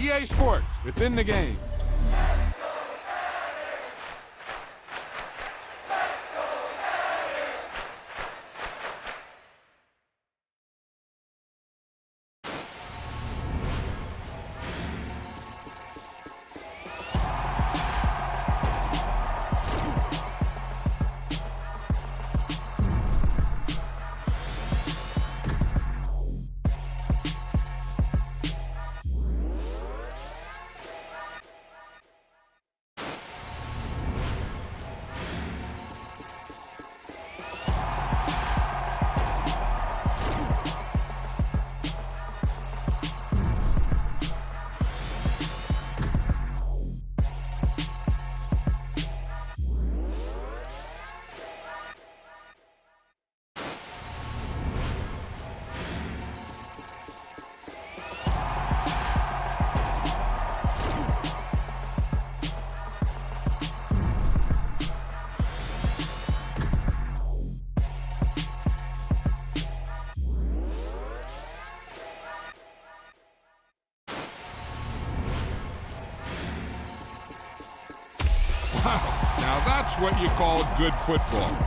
EA Sports, within the game. Now that's what you call good football.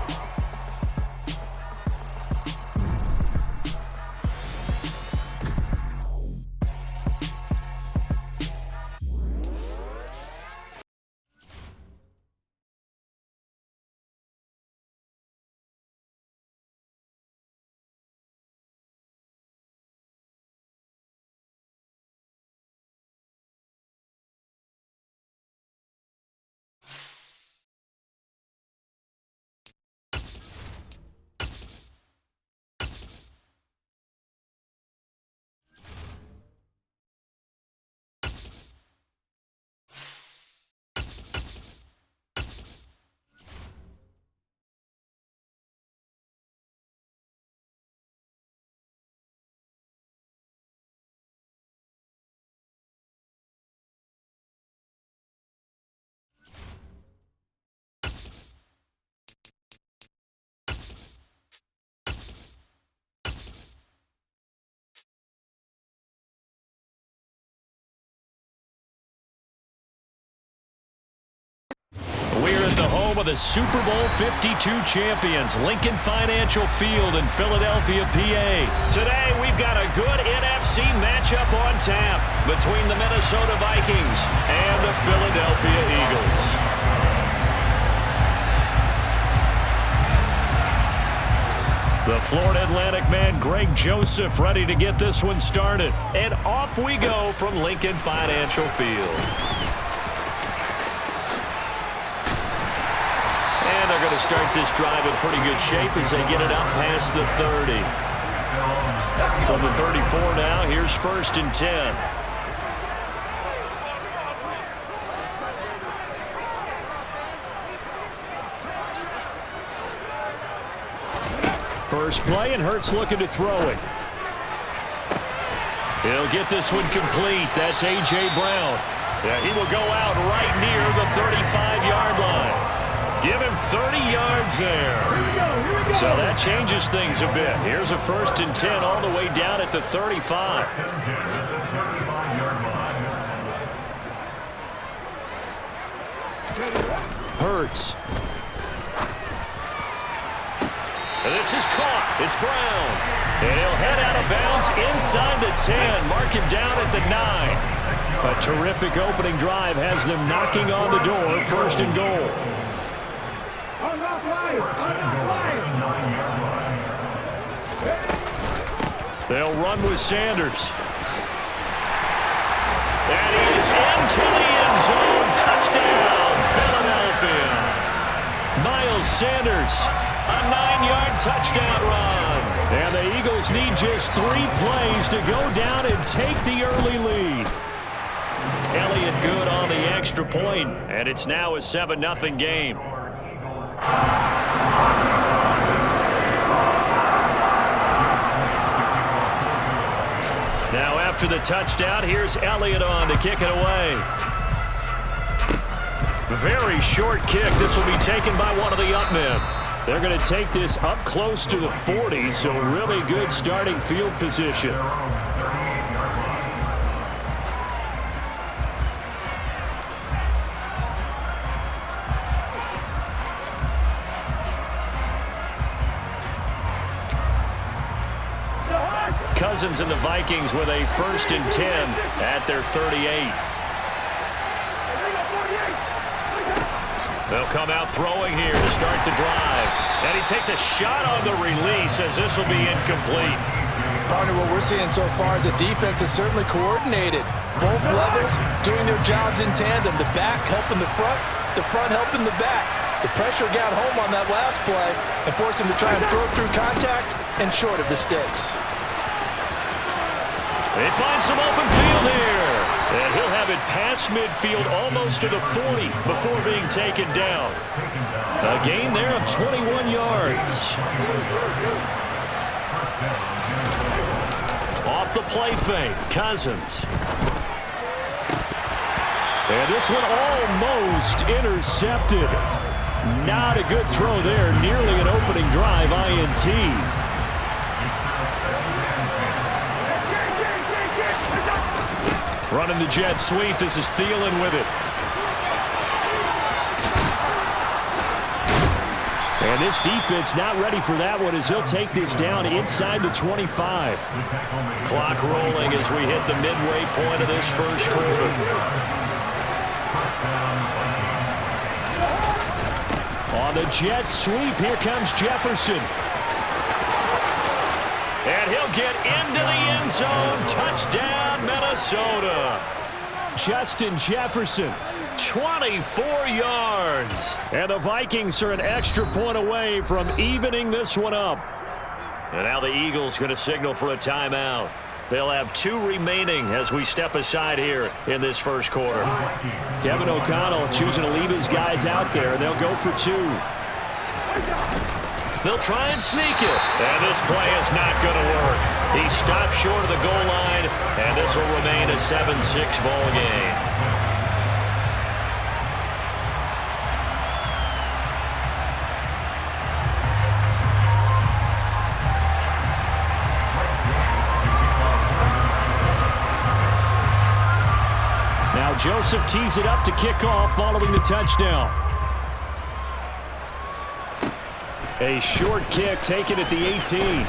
We're at the home of the Super Bowl 52 champions, Lincoln Financial Field in Philadelphia, PA. Today, we've got a good NFC matchup on tap between the Minnesota Vikings and the Philadelphia Eagles. The Florida Atlantic man, Greg Joseph, ready to get this one started. And off we go from Lincoln Financial Field. And they're going to start this drive in pretty good shape as they get it up past the 30. From the 34 now, here's 1st and 10. First play, and Hurts looking to throw it. He'll get this one complete. That's A.J. Brown. Yeah, he will go out right near the 35-yard line. Give him 30 yards there. So that changes things a bit. Here's a 1st and 10 all the way down at the 35. Hurts. This is caught. It's Brown. And he'll head out of bounds inside the 10. Mark him down at the 9. A terrific opening drive has them knocking on the door. 1st and goal. They'll run with Sanders. And he is into the end zone. Touchdown, Philadelphia. Miles Sanders, a 9-yard touchdown run. And the Eagles need just 3 plays to go down and take the early lead. Elliott good on the extra point, and it's now a 7-0 game. Now after the touchdown, here's Elliott on to kick it away. Very short kick. This will be taken by one of the up men. They're going to take this up close to the 40, so really good starting field position. Cousins and the Vikings with a 1st and 10 at their 38. They'll come out throwing here to start the drive. And he takes a shot on the release as this will be incomplete. Partner, what we're seeing so far is the defense is certainly coordinated. Both levels doing their jobs in tandem. The back helping the front helping the back. The pressure got home on that last play and forced him to try and throw through contact and short of the sticks. They find some open field here. And he'll have it past midfield almost to the 40 before being taken down. A gain there of 21 yards. Off the play fake, Cousins. And this one almost intercepted. Not a good throw there. Nearly an opening drive INT. Running the jet sweep. This is Thielen with it. And this defense not ready for that one as he'll take this down inside the 25. Clock rolling as we hit the midway point of this first quarter. On the jet sweep, here comes Jefferson. And he'll get into the end zone. Touchdown, Minnesota. Justin Jefferson, 24 yards. And the Vikings are an extra point away from evening this one up. And now the Eagles going to signal for a timeout. They'll have 2 remaining as we step aside here in this first quarter. Kevin O'Connell choosing to leave his guys out there, and they'll go for 2. They'll try and sneak it. And this play is not going to work. He stopped short of the goal line, and this will remain a 7-6 ball game. Now Joseph tees it up to kick off following the touchdown. A short kick taken at the 18. And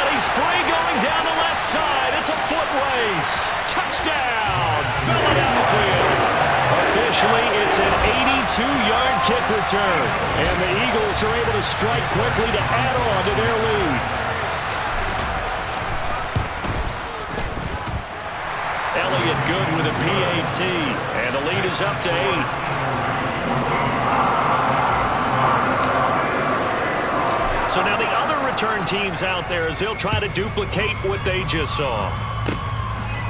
he's free going down the left side. It's a foot race. Touchdown, Philadelphia. Officially, it's an 82-yard kick return. And the Eagles are able to strike quickly to add on to their lead. Elliott good with a PAT, and the lead is up to 8. So now the other return teams out there as they'll try to duplicate what they just saw.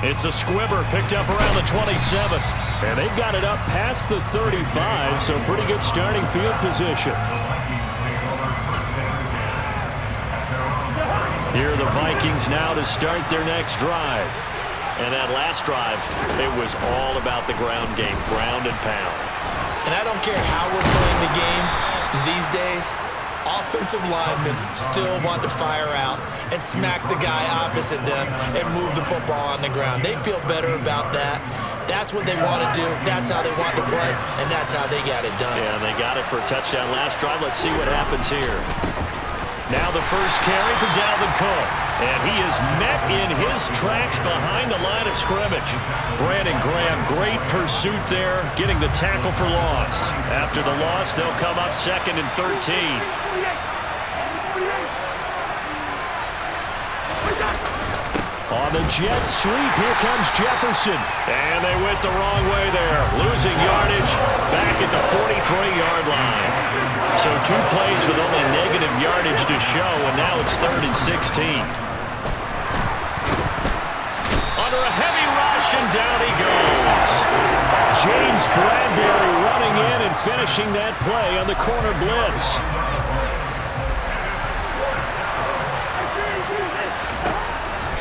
It's a squibber picked up around the 27, and they've got it up past the 35, so pretty good starting field position. Here are the Vikings now to start their next drive. And that last drive, it was all about the ground game, ground and pound. And I don't care how we're playing the game these days, offensive linemen still want to fire out and smack the guy opposite them and move the football on the ground. They feel better about that. That's what they want to do. That's how they want to play, and that's how they got it done. Yeah, and they got it for a touchdown last drive. Let's see what happens here. Now the first carry for Dalvin Cook. And he is met in his tracks behind the line of scrimmage. Brandon Graham, great pursuit there, getting the tackle for loss. After the loss, they'll come up 2nd and 13. On the jet sweep, here comes Jefferson. And they went the wrong way there. Losing yardage back at the 43-yard line. So 2 plays with only negative yardage to show, and now it's 3rd and 16. Under a heavy rush, and down he goes. James Bradbury running in and finishing that play on the corner blitz.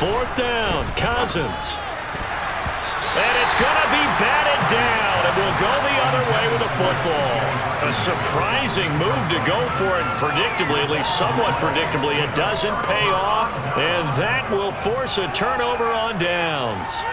Fourth down, Cousins. And it's going to be batted down, and will go the other way with the football. A surprising move to go for it predictably, at least somewhat predictably. It doesn't pay off, and that will force a turnover on downs.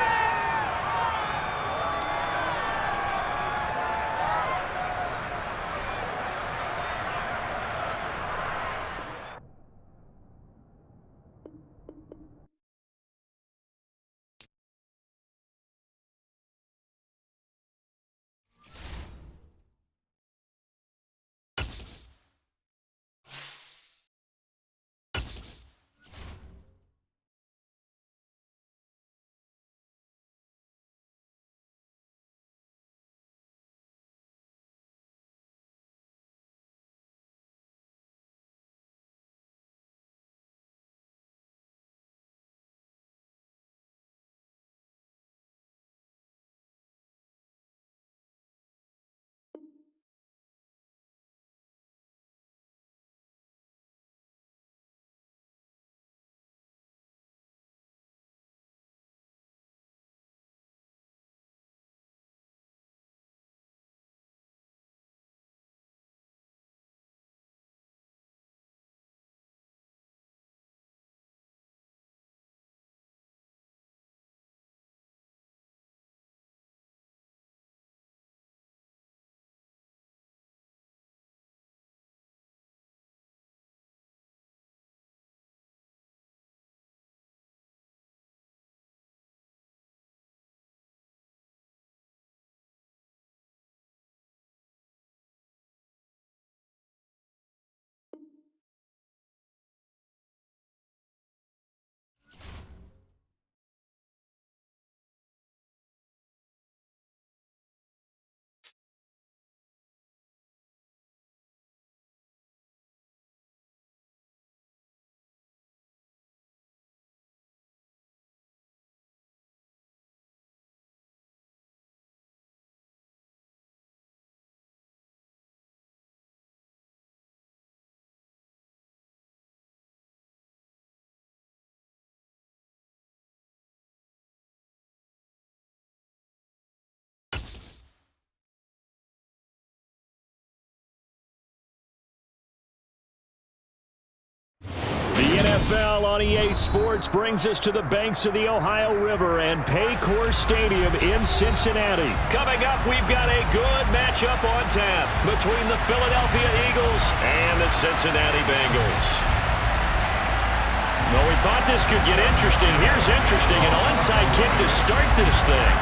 The NFL on EA Sports brings us to the banks of the Ohio River and Paycor Stadium in Cincinnati. Coming up, we've got a good matchup on tap between the Philadelphia Eagles and the Cincinnati Bengals. Well, we thought this could get interesting. Here's interesting, an onside kick to start this thing.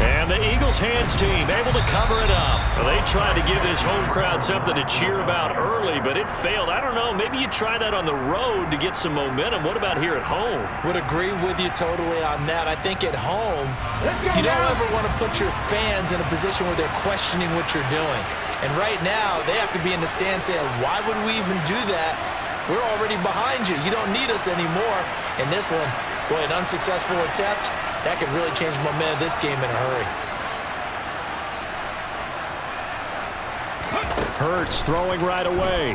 And the Eagles hands team able to cover it up. Well, they tried to give this home crowd something to cheer about early, but it failed. I don't know, maybe you try that on the road to get some momentum. What about here at home? Would agree with you totally on that. I think at home, you don't ever want to put your fans in a position where they're questioning what you're doing. And right now, they have to be in the stand saying, why would we even do that? We're already behind you. You don't need us anymore. And this one, boy, an unsuccessful attempt, that could really change the momentum of this game in a hurry. Hurts throwing right away.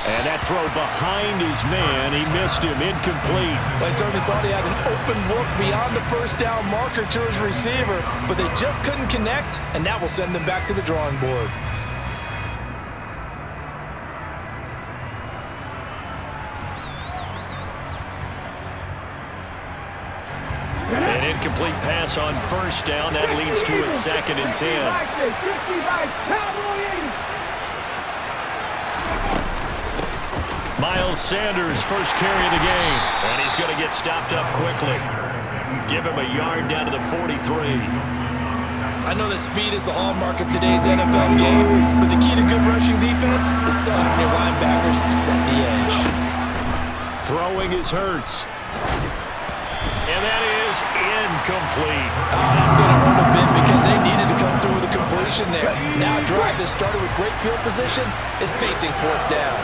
And that throw behind his man, he missed him, incomplete. Well, he certainly thought he had an open look beyond the first down marker to his receiver, but they just couldn't connect, and that will send them back to the drawing board. An incomplete pass on first down. That leads to a 2nd and 10. Miles Sanders, first carry of the game. And he's going to get stopped up quickly. Give him a yard down to the 43. I know that speed is the hallmark of today's NFL game, but the key to good rushing defense is still having your linebackers set the edge. Throwing is Hurts. And that is incomplete. That's going to hurt a bit because they needed to come through with a completion there. Now a drive that started with great field position is facing 4th down.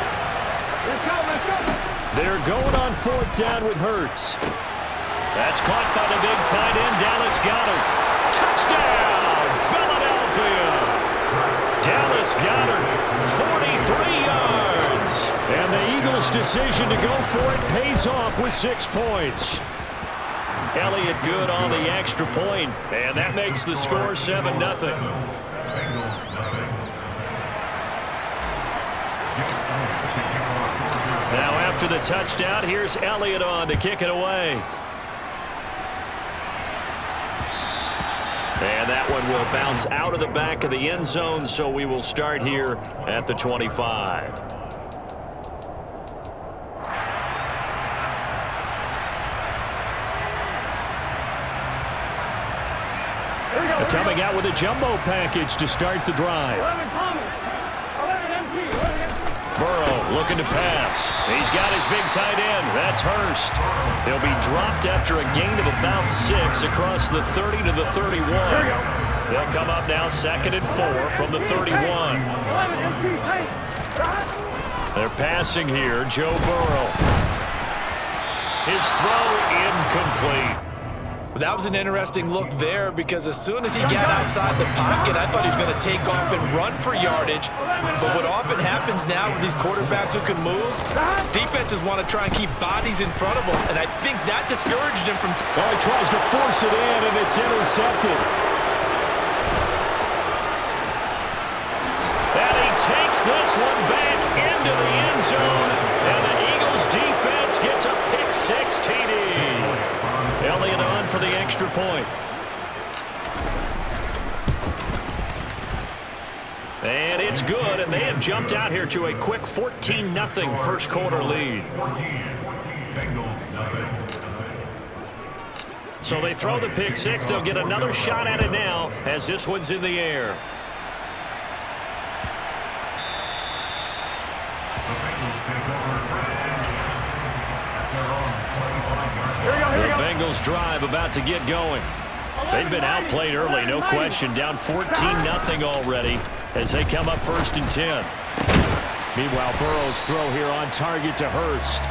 They're going on 4th down with Hurts. That's caught by the big tight end, Dallas Goedert. Touchdown, Philadelphia. Dallas Goedert, 43 yards. And the Eagles' decision to go for it pays off with 6 points. Elliott good on the extra point, and that makes the score 7-0. Now after the touchdown, here's Elliott on to kick it away. And that one will bounce out of the back of the end zone, so we will start here at the 25. Coming out with a jumbo package to start the drive. Burrow looking to pass. He's got his big tight end. That's Hurst. He'll be dropped after a gain of about 6 across the 30 to the 31. They'll come up now 2nd and 4 from the 31. They're passing here. Joe Burrow. His throw incomplete. That was an interesting look there because as soon as he got outside the pocket, I thought he was going to take off and run for yardage. But what often happens now with these quarterbacks who can move, defenses want to try and keep bodies in front of them, and I think that discouraged him from... Well, he tries to force it in, and it's intercepted. And he takes this one back into the end zone, and the Eagles defense gets a pick-6 TD. Elliott on for the extra point. And it's good, and they have jumped out here to a quick 14-0 first quarter lead. So they throw the pick-6. They'll get another shot at it now as this one's in the air. The Bengals drive about to get going. They've been outplayed early, no question. Down 14-0 already as they come up 1st and 10. Meanwhile, Burrow's throw here on target to Hurst.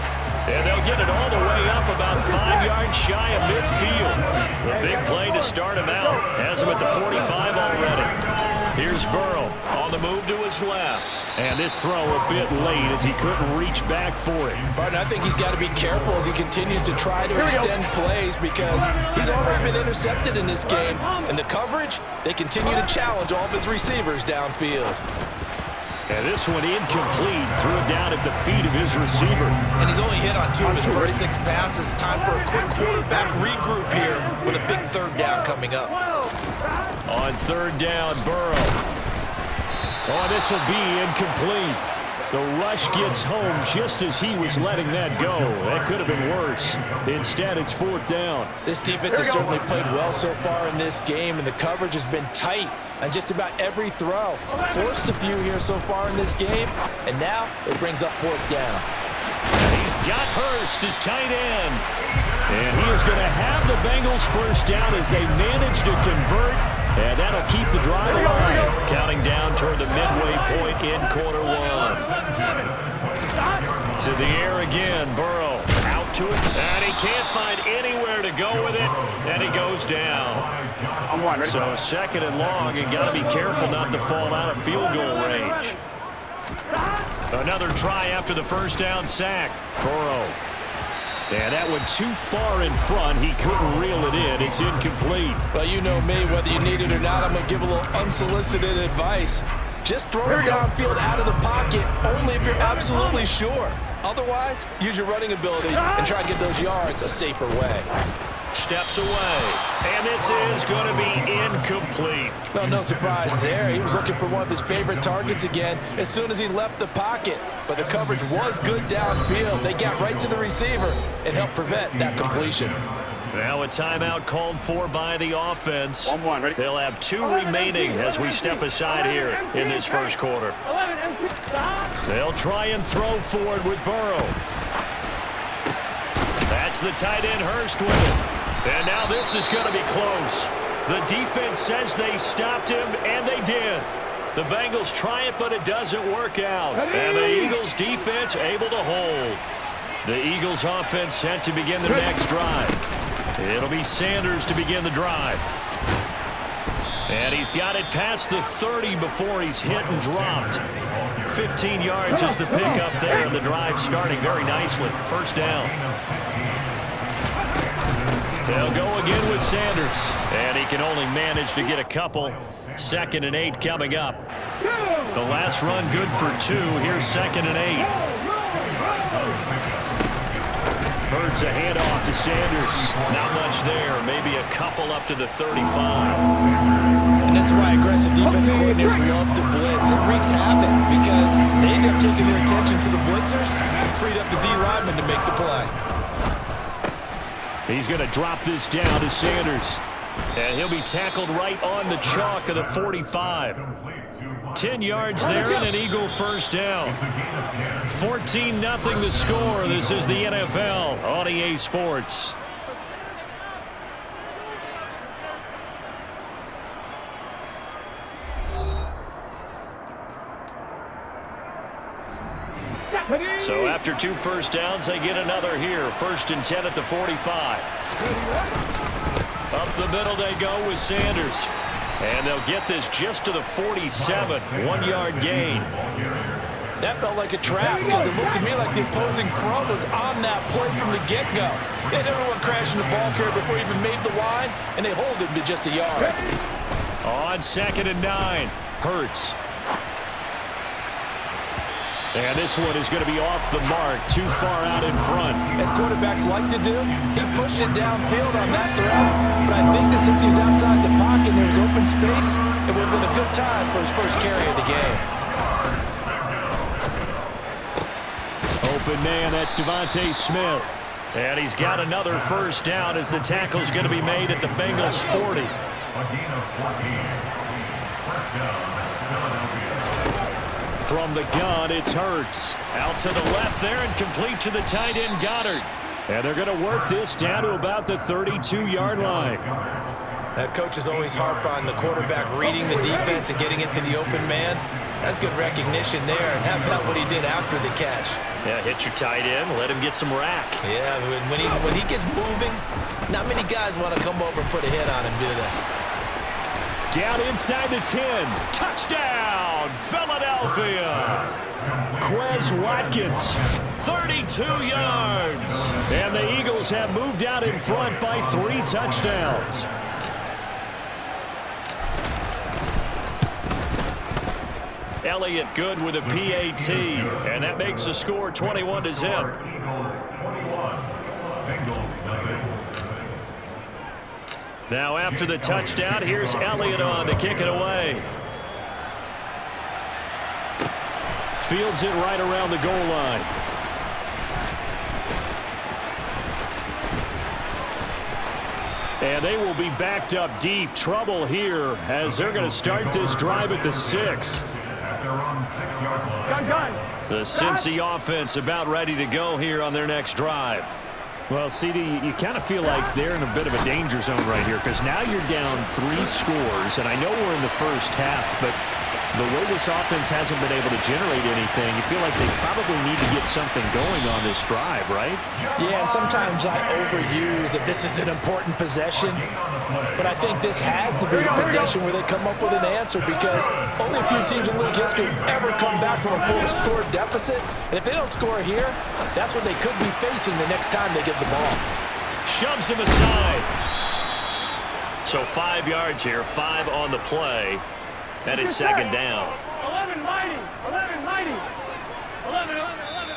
And they'll get it all the way up about 5 yards shy of midfield. The big play to start him out. Has him at the 45 already. Here's Burrow on the move to his left. And this throw a bit late as he couldn't reach back for it. But I think he's got to be careful as he continues to try to extend plays because he's already been intercepted in this game. And the coverage, they continue to challenge all of his receivers downfield. And this one incomplete. Threw it down at the feet of his receiver. And he's only hit on 2 of his first 6 passes. Time for a quick quarterback regroup here with a big 3rd down coming up. On 3rd down, Burrow. Oh, this will be incomplete. The rush gets home just as he was letting that go. That could have been worse. Instead, it's 4th down. This defense has certainly played well so far in this game, and the coverage has been tight on just about every throw. Forced a few here so far in this game, and now it brings up 4th down. And he's got Hurst as tight end. And he is going to have the Bengals 1st down as they manage to convert. And that'll keep the drive alive. Counting down toward the midway point in quarter 1. To the air again, Burrow. Out to it. And he can't find anywhere to go with it. And he goes down. So 2nd and long, and got to be careful not to fall out of field goal range. Another try after the 1st down sack. Burrow. And that one too far in front. He couldn't reel it in. It's incomplete. Well, you know me. Whether you need it or not, I'm going to give a little unsolicited advice. Just throw it downfield out of the pocket only if you're absolutely sure. Otherwise, use your running ability and try to get those yards a safer way. Steps away. And this is going to be incomplete. Well, no surprise there. He was looking for one of his favorite targets again as soon as he left the pocket. But the coverage was good downfield. They got right to the receiver and helped prevent that completion. Now a timeout called for by the offense. They'll have 2 remaining as we step aside here in this 1st quarter. They'll try and throw forward with Burrow. That's the tight end Hurst with it. And now this is going to be close. The defense says they stopped him, and they did. The Bengals try it, but it doesn't work out. And the Eagles defense able to hold. The Eagles offense set to begin the next drive. It'll be Sanders to begin the drive. And he's got it past the 30 before he's hit and dropped. 15 yards is the pickup there, and the drive starting very nicely. 1st down. They'll go again with Sanders. And he can only manage to get a couple. 2nd and 8 coming up. The last run good for 2. Here's 2nd and 8. Hurts a handoff to Sanders. Not much there. Maybe a couple up to the 35. And this is why aggressive defensive coordinators love to blitz. It wreaks havoc because they end up taking their attention to the blitzers and freed up the D lineman to make the play. He's going to drop this down to Sanders. And he'll be tackled right on the chalk of the 45. 10 yards there and an Eagle 1st down. 14-0 the score. This is the NFL on EA Sports. So after 2 1st downs, they get another here. 1st and 10 at the 45. Up the middle they go with Sanders. And they'll get this just to the 47. 1-yard gain. That felt like a trap because it looked to me like the opposing front was on that play from the get-go. They had everyone crashing the ball carrier before he even made the line, and they hold him to just a yard. On 2nd and 9, Hurts. And this one is going to be off the mark, too far out in front. As quarterbacks like to do, he pushed it downfield on that throw. But I think that since he was outside the pocket and there was open space, it would have been a good time for his 1st carry of the game. Open man, that's Devontae Smith. And he's got another 1st down as the tackle's going to be made at the Bengals 40. From the gun, it's Hurts. Out to the left there and complete to the tight end, Goddard. And they're going to work this down to about the 32-yard line. That coaches always harp on the quarterback reading the defense and getting it to the open man. That's good recognition there. And how about what he did after the catch? Yeah, hit your tight end, let him get some rack. Yeah, when he gets moving, not many guys want to come over and put a hit on him, do they? Down inside the 10. Touchdown, Philadelphia. Quez Watkins, 32 yards. And the Eagles have moved out in front by 3 touchdowns. Elliott good with a PAT, and that makes the score 21-0. Now after the touchdown, here's Elliott on to kick it away. Fields it right around the goal line. And they will be backed up deep. Trouble here as they're going to start this drive at the 6. The Cincy offense about ready to go here on their next drive. Well, CD, you kind of feel like they're in a bit of a danger zone right here because now you're down 3 scores, and I know we're in the first half, but the way this offense hasn't been able to generate anything, you feel like they probably need to get something going on this drive, right? Yeah, and sometimes I overuse if this is an important possession, but I think this has to be the possession where they come up with an answer because only a few teams in league history have ever come back from a full-score deficit, and if they don't score here, that's what they could be facing the next time they get the ball. Shoves him aside. So 5 yards here, 5 on the play. And it's second down.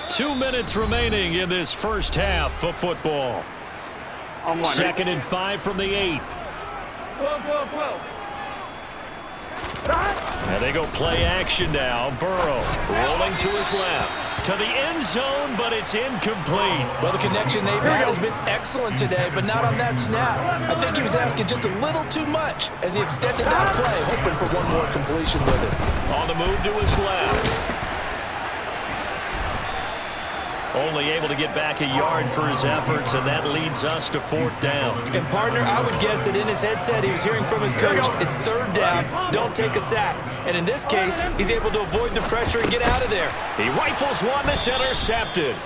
2 minutes remaining in this first half of football. Second and 5 from the 8. And they go play action now. Burrow rolling to his left. To the end zone, but it's incomplete. Well, the connection they've had has been excellent today, but not on that snap. I think he was asking just a little too much as he extended that play, hoping for one more completion with it. On the move to his left. Only able to get back a yard for his efforts, and that leads us to 4th down. And, partner, I would guess that in his headset he was hearing from his coach, it's 3rd down, don't take a sack. And in this case, he's able to avoid the pressure and get out of there. He rifles one that's intercepted.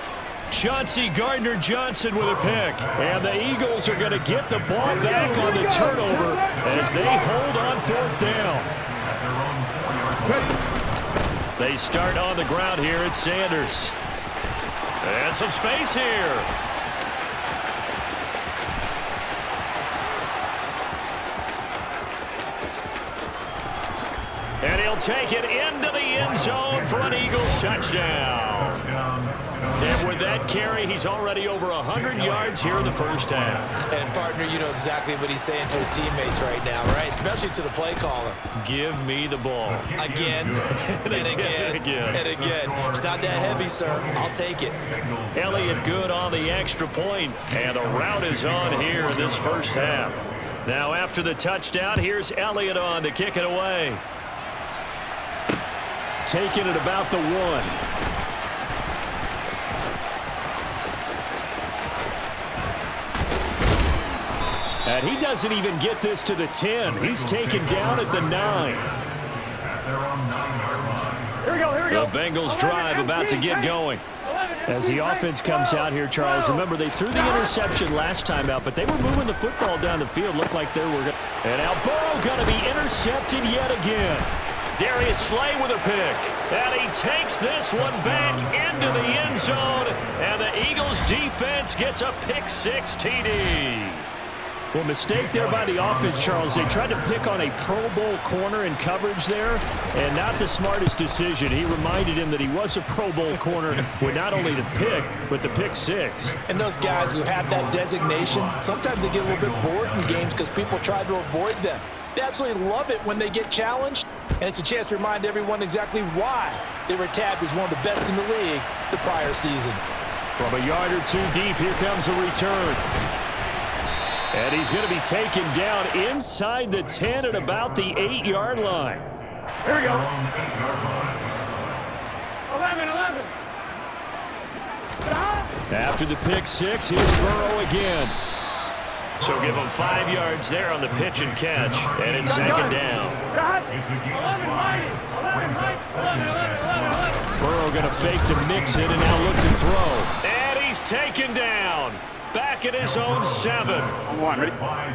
Chauncey Gardner-Johnson with a pick. And the Eagles are going to get the ball back on the turnover as they hold on 4th down. They start on the ground here at Sanders. And some space here. And he'll take it into the end zone for an Eagles touchdown. And with that carry, he's already over 100 yards here in the first half. And, partner, you know exactly what he's saying to his teammates right now, right? Especially to the play caller. Give me the ball. Again, and again, and again. It's not that heavy, sir. I'll take it. Elliott good on the extra point, and the route is on here in this first half. Now after the touchdown, here's Elliott on to kick it away. Taking it about the 1. And he doesn't even get this to the 10. He's taken down at the 9. The Bengals drive about to get going. As the offense comes out here, Charles, remember they threw the interception last time out, but they were moving the football down the field. Looked like they were going to. And now Burrow going to be intercepted yet again. Darius Slay with a pick. And he takes this one back into the end zone. And the Eagles defense gets a pick-6 TD. Well, mistake there by the offense, Charles. They tried to pick on a Pro Bowl corner in coverage there, and not the smartest decision. He reminded him that he was a Pro Bowl corner with not only the pick, but the pick-6. And those guys who have that designation, sometimes they get a little bit bored in games because people try to avoid them. They absolutely love it when they get challenged, and it's a chance to remind everyone exactly why they were tagged as one of the best in the league the prior season. From a yard or 2 deep, here comes the return. And he's going to be taken down inside the 10 at about the 8-yard line. Here we go. 11. After the pick-6, here's Burrow again. So give him 5 yards there on the pitch and catch, and it's second down. Burrow going to fake to Mixon and now look to throw. And he's taken down. Back at his own 7.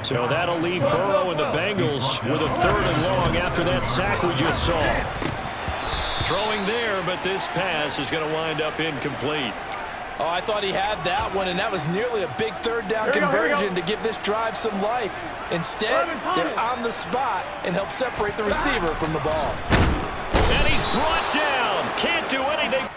So that'll leave Burrow and the Bengals with a 3rd and long after that sack we just saw. Throwing there, but this pass is going to wind up incomplete. Oh, I thought he had that one, and that was nearly a big 3rd down conversion to give this drive some life. Instead, they're on the spot and help separate the receiver from the ball. And he's He's brought down. Can't do anything.